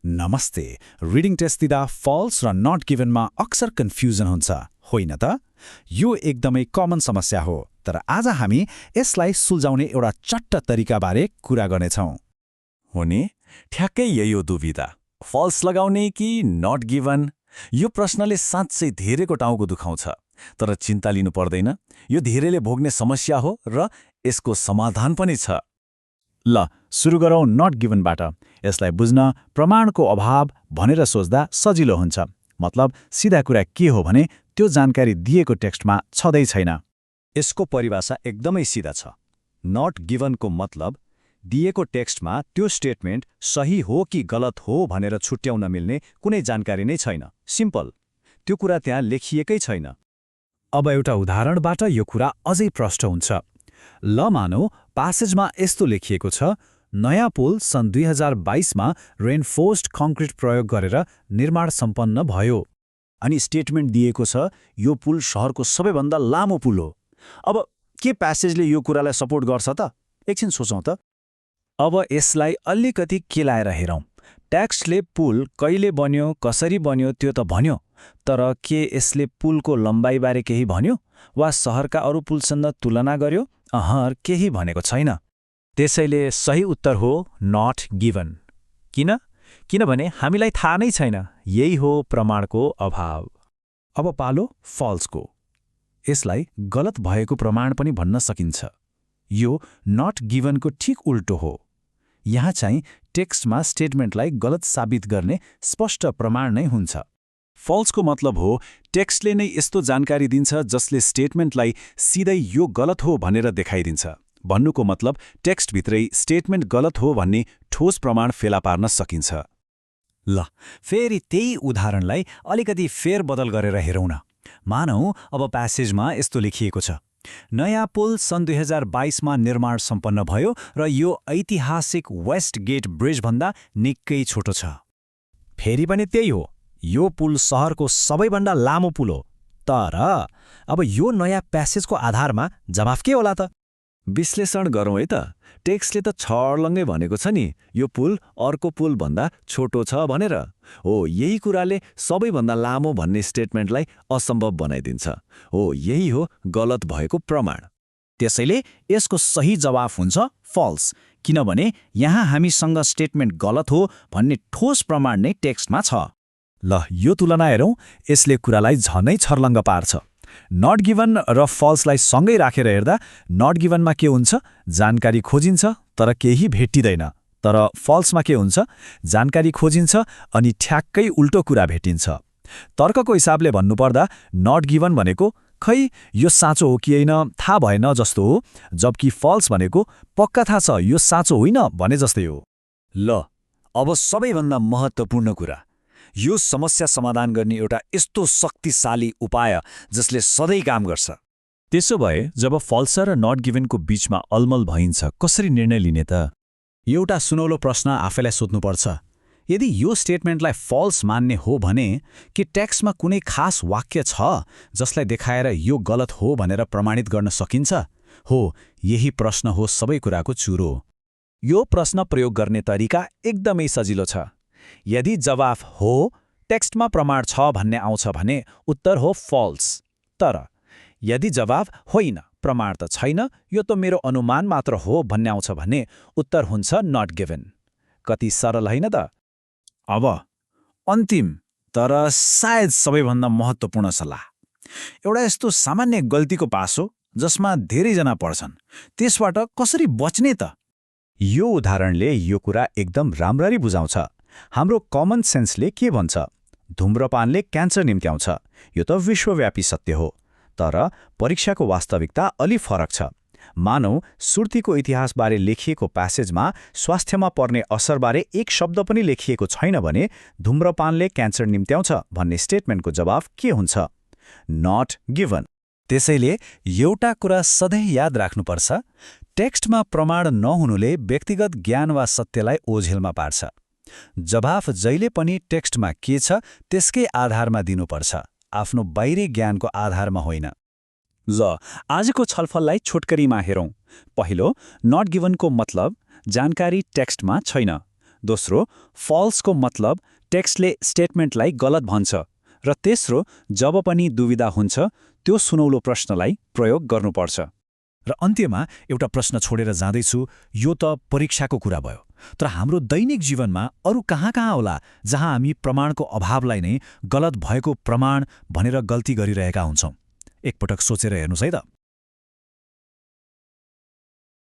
नमस्ते। Reading test दिँदा falls र नट गिभनमा अक्सर कन्फ्युजन हुन्छ, होइन त? यो एकदमै कमन समस्या हो, तर आज हामी यसलाई सुल्झाउने एउटा चट्ट तरिकाबारे कुरा गर्नेछौँ। हो नि, ठ्याक्कै यही हो दुविधा। फल्स लगाउने कि नट गिभन? यो प्रश्नले साँच्चै धेरैको टाउको दुखाउँछ। तर चिन्ता लिनु पर्दैन, यो धेरैले भोग्ने समस्या हो र यसको समाधान पनि छ। ल सुरु गरौँ नट गिभनबाट। यसलाई बुझ्न प्रमाणको अभाव भनेर सोच्दा सजिलो हुन्छ। मतलब सिधा कुरा के हो भने त्यो जानकारी दिएको टेक्स्टमा छँदै छैन। यसको परिभाषा एकदमै सिधा छ। नट गिभनको मतलब दिएको टेक्स्टमा त्यो स्टेटमेन्ट सही हो कि गलत हो भनेर छुट्याउन मिल्ने कुनै जानकारी नै छैन। सिम्पल, त्यो कुरा त्यहाँ लेखिएकै छैन। अब एउटा उदाहरणबाट यो कुरा अझै प्रष्ट हुन्छ। ल मानौ पासेजमा यस्तो लेखिएको छ, नयाँ पुल सन् 2022मा रेनफोर्स्ड कङ्क्रिट प्रयोग गरेर निर्माण सम्पन्न भयो। अनि स्टेटमेन्ट दिएको छ, यो पुल शहरको सबैभन्दा लामो पुल हो। अब के प्यासेजले यो कुरालाई सपोर्ट गर्छ त? एकछिन सोचौँ त। अब यसलाई अलिकति केलाएर हेरौँ। टेक्स्टले पुल कहिले बन्यो, कसरी बन्यो त्यो त भन्यो, तर के यसले पुलको लम्बाइबारे केही भन्यो वा शहरका अरू पुलसँग तुलना गर्यो? केही भनेको छैन। त्यसैले सही उत्तर हो नट गिभन। किन? किनभने हामीलाई थाहा नै छैन। यही हो प्रमाणको अभाव। अब पालो फल्सको। यसलाई गलत भएको प्रमाण पनि भन्न सकिन्छ। यो नट गिभनको ठिक उल्टो हो। यहाँ चाहिँ टेक्स्टमा स्टेटमेन्टलाई गलत साबित गर्ने स्पष्ट प्रमाण नै हुन्छ। फल्सको मतलब हो टेक्स्टले नै यस्तो जानकारी दिन्छ जसले स्टेटमेन्टलाई सिधै यो गलत हो भनेर देखाइदिन्छ। भन्नुको मतलब टेक्स्टभित्रै स्टेटमेन्ट गलत हो भन्ने ठोस प्रमाण फेला पार्न सकिन्छ। ल फेरि त्यही उदाहरणलाई अलिकति फेरबदल गरेर हेरौँ न। मानौ अब प्यासेजमा यस्तो लेखिएको छ, नयाँ पुल सन् 2022मा निर्माण सम्पन्न भयो र यो ऐतिहासिक वेस्ट गेट ब्रिजभन्दा निकै छोटो छ। फेरि पनि त्यही हो, यो पुल शहरको सबैभन्दा लामो पुल हो। तर अब यो नयाँ प्यासेजको आधारमा जवाफ के होला त? विश्लेषण गरौँ है त। टेक्स्टले त छर्लङ्गै भनेको छ नि, यो पुल अर्को पुलभन्दा छोटो छ भनेर। हो, यही कुराले सबैभन्दा लामो भन्ने स्टेटमेन्टलाई असम्भव बनाइदिन्छ। हो, यही हो गलत भएको प्रमाण। त्यसैले यसको सही जवाफ हुन्छ फल्स, किनभने यहाँ हामीसँग स्टेटमेन्ट गलत हो भन्ने ठोस प्रमाण नै टेक्स्टमा छ। ल यो तुलना हेरौँ, यसले कुरालाई झनै छर्लङ्ग पार्छ। नट गिभन र फल्सलाई सँगै राखेर हेर्दा नट गिभनमा के हुन्छ? जानकारी खोजिन्छ तर केही भेटिँदैन। तर फल्समा के हुन्छ? जानकारी खोजिन्छ अनि ठ्याक्कै उल्टो कुरा भेटिन्छ। तर्कको हिसाबले भन्नुपर्दा नट गिभन भनेको खै यो साँचो हो कि होइन थाहा भएन जस्तो हो, जबकि फल्स भनेको पक्का थाहा छ यो साँचो होइन भने जस्तै हो। ल अब सबैभन्दा महत्त्वपूर्ण कुरा, यो समस्या समाधान गर्ने एउटा यस्तो शक्तिशाली उपाय जसले सधैँ काम गर्छ। त्यसो भए जब फल्स र नट गिभनको बीचमा अलमल भइन्छ, कसरी निर्णय लिने त? एउटा सुनौलो प्रश्न आफैलाई सोध्नुपर्छ। यदि यो स्टेटमेन्टलाई फल्स मान्ने हो भने के टेक्स्टमा कुनै खास वाक्य छ जसलाई देखाएर यो गलत हो भनेर प्रमाणित गर्न सकिन्छ? हो, यही प्रश्न हो सबै कुराको चुरो। यो प्रश्न प्रयोग गर्ने तरिका एकदमै सजिलो छ। यदि जवाफ हो, टेक्स्टमा प्रमाण छ भन्ने आउँछ भने उत्तर हो फल्स। तर यदि जवाफ होइन, प्रमाण त छैन, यो त मेरो अनुमान मात्र हो भन्ने आउँछ भने उत्तर हुन्छ नट गिभन। कति सरल होइन त? अब अन्तिम तर सायद सबैभन्दा महत्त्वपूर्ण सल्लाह। एउटा यस्तो सामान्य गल्तीको पासो जसमा धेरैजना पर्छन्, त्यसबाट कसरी बच्ने त? यो उदाहरणले यो कुरा एकदम राम्ररी बुझाउँछ। हाम्रो कमन सेन्सले के भन्छ? धूम्रपानले क्यान्सर निम्त्याउँछ। यो त विश्वव्यापी सत्य हो। तर परीक्षाको वास्तविकता अलि फरक छ। मानौ सुर्तीको इतिहासबारे लेखिएको प्यासेजमा स्वास्थ्यमा पर्ने असरबारे एक शब्द पनि लेखिएको छैन भने धूम्रपानले क्यान्सर निम्त्याउँछ भन्ने स्टेटमेन्टको जवाफ के हुन्छ? Not given. त्यसैले एउटा कुरा सधैँ याद राख्नुपर्छ, टेक्स्टमा प्रमाण नहुनुले व्यक्तिगत ज्ञान वा सत्यलाई ओझेलमा पार्छ। जवाफ जहिले पनि टेक्स्टमा के छ त्यसकै आधारमा दिनुपर्छ, आफ्नो बाहिरी ज्ञानको आधारमा होइन। ल आजको छलफललाई छोटकरीमा हेरौँ। पहिलो, नट गिभनको मतलब जानकारी टेक्स्टमा छैन। दोस्रो, फल्सको मतलब टेक्स्टले स्टेटमेन्टलाई गलत भन्छ। र तेस्रो, जब पनि दुविधा हुन्छ त्यो सुनौलो प्रश्नलाई प्रयोग गर्नुपर्छ। र अन्त्यमा एउटा प्रश्न छोडेर जाँदैछु, यो त परीक्षाको कुरा भयो, तर हाम्रो दैनिक जीवनमा अरू कहाँ होला जहाँ हामी प्रमाणको अभावलाई नै गलत भएको प्रमाण भनेर गल्ती गरिरहेका हुन्छौँ? एकपटक सोचेर हेर्नुहोस् है त।